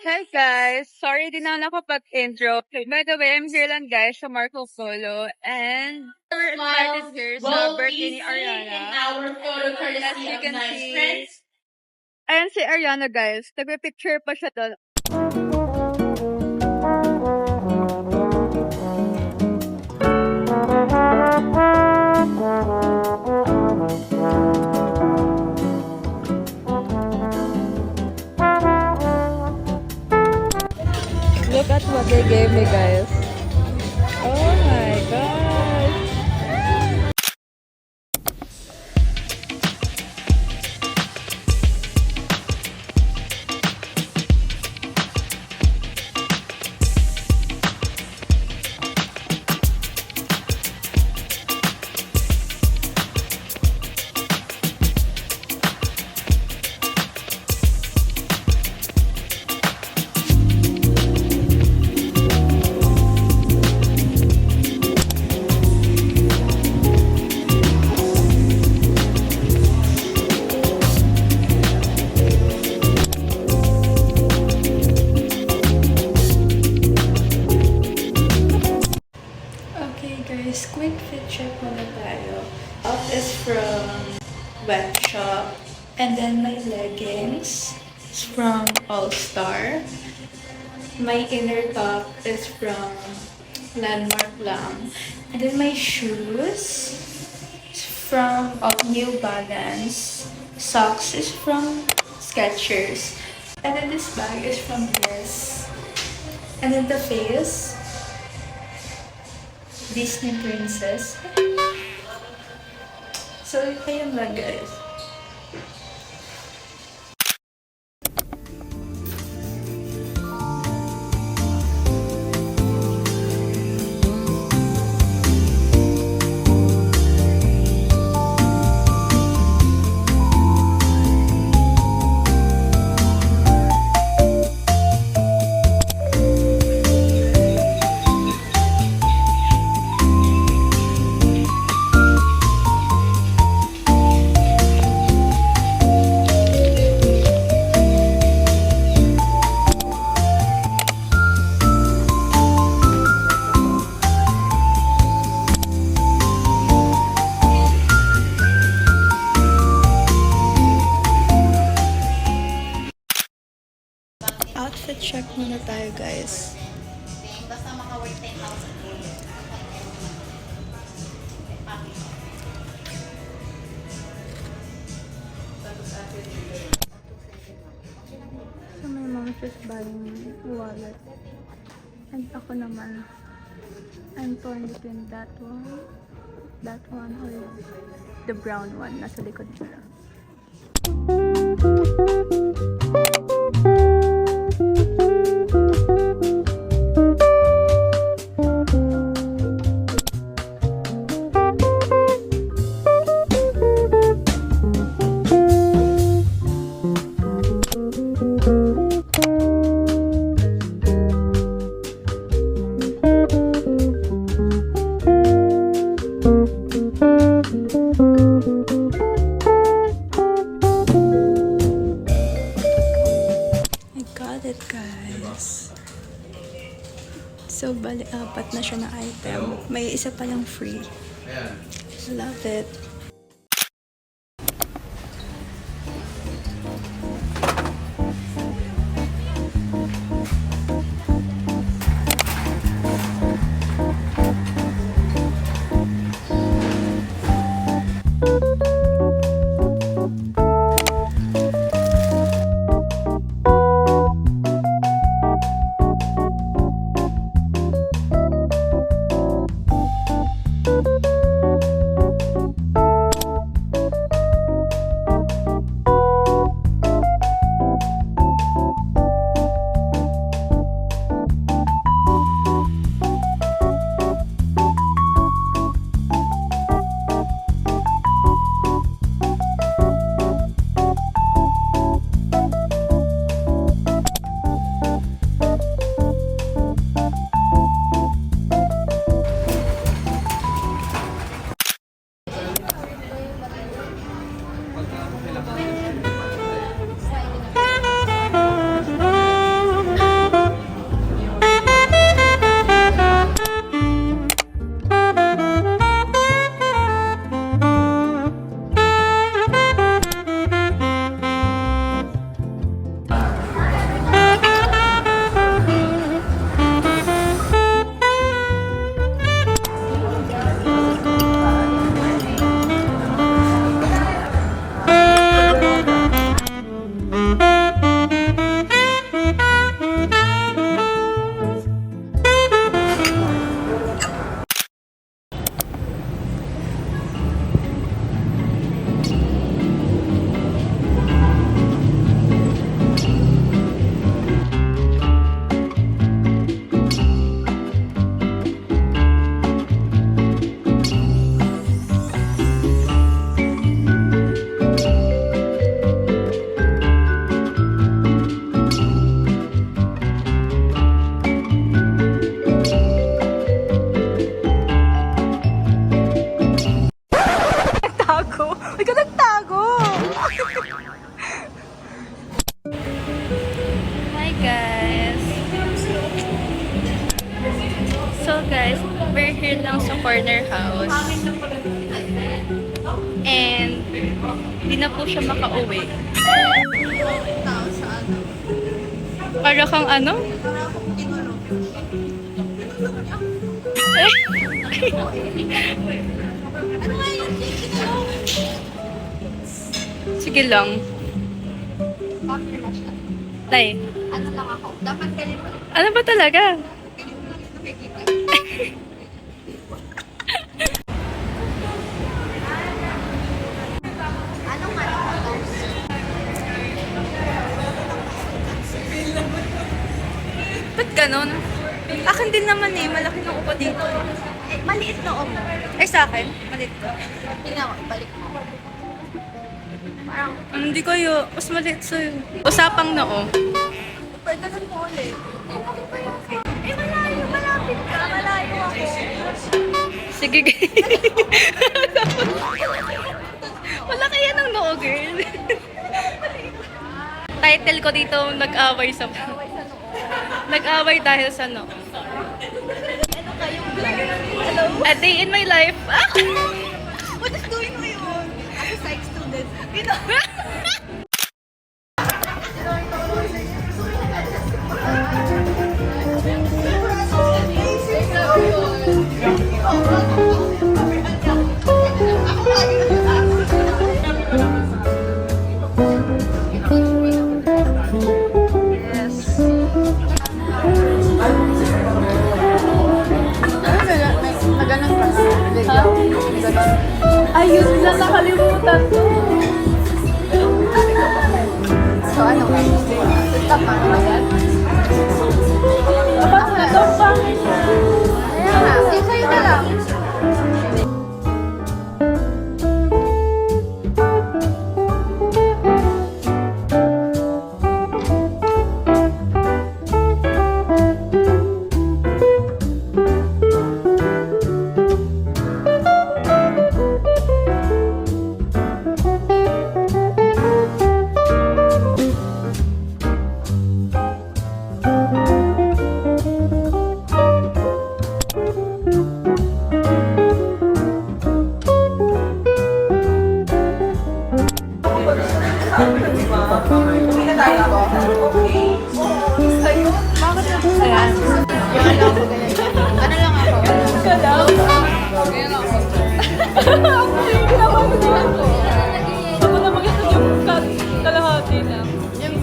Hey guys, sorry din na nakapag-intro. By the way, I'm here lang guys sa Marco Polo and we're invited here sa birthday ni Ariana. As you can see, ayan si Ariana guys. Nagpe-picture pa siya doon. Look at what they gave me, guys. Oh my gosh. Okay guys, quick fit check muna tayo. Top is from Wet Shop. And then my leggings is from All Star. My inner top is from Landmark lang. And then my shoes is from New Balance. Socks is from Skechers. And then this bag is from Yes. And then the face, Disney Princess. So, ayun lang guys. Outfit check muna tayo guys. Basta maka-worth 10,000 po. So my mom is buying wallet. And ako naman, I'm torn between that one, or the brown one. Nasa likod ko lang. Guys. So, bali, apat na siya na item. May isa palang free. Love it. guys, we're here lang sa corner house. And, hindi na po siya makauwi. Para kang ano? Sige lang. Tay, Ano lang ako? Dapat ganito. ano ba talaga? Anong ano ko? Ba't ganon? Akin din naman eh, malaki ng upo dito. Eh, maliit na ako. Ay, sa akin, maliit ka. Tingnan ko, ibalik mo. Parang, Hindi kayo, mas maliit sa'yo. Usapang na oh. pwede ganun mo ulit. Eh, malayo, malapit ka. Malayo ako. Sige, wala kaya ng noo, girl. Title ko dito, nag-away sa... Nag-away dahil sa noo. Ano kayong vlog? Hello? A day in my life. What is going mo yun? Ako psych student. Ayun na, nakalimutan ko. So, ano ka? Stop mo na yan? Kapag na to, pangit na. Kaya nga, sa'yo na lang. Ayan. Ano lang ako? Ako na maganda yung kalahati na.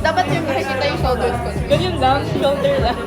Dapat yung makikita yung shoulders ko. Ganyan lang, shoulder lang.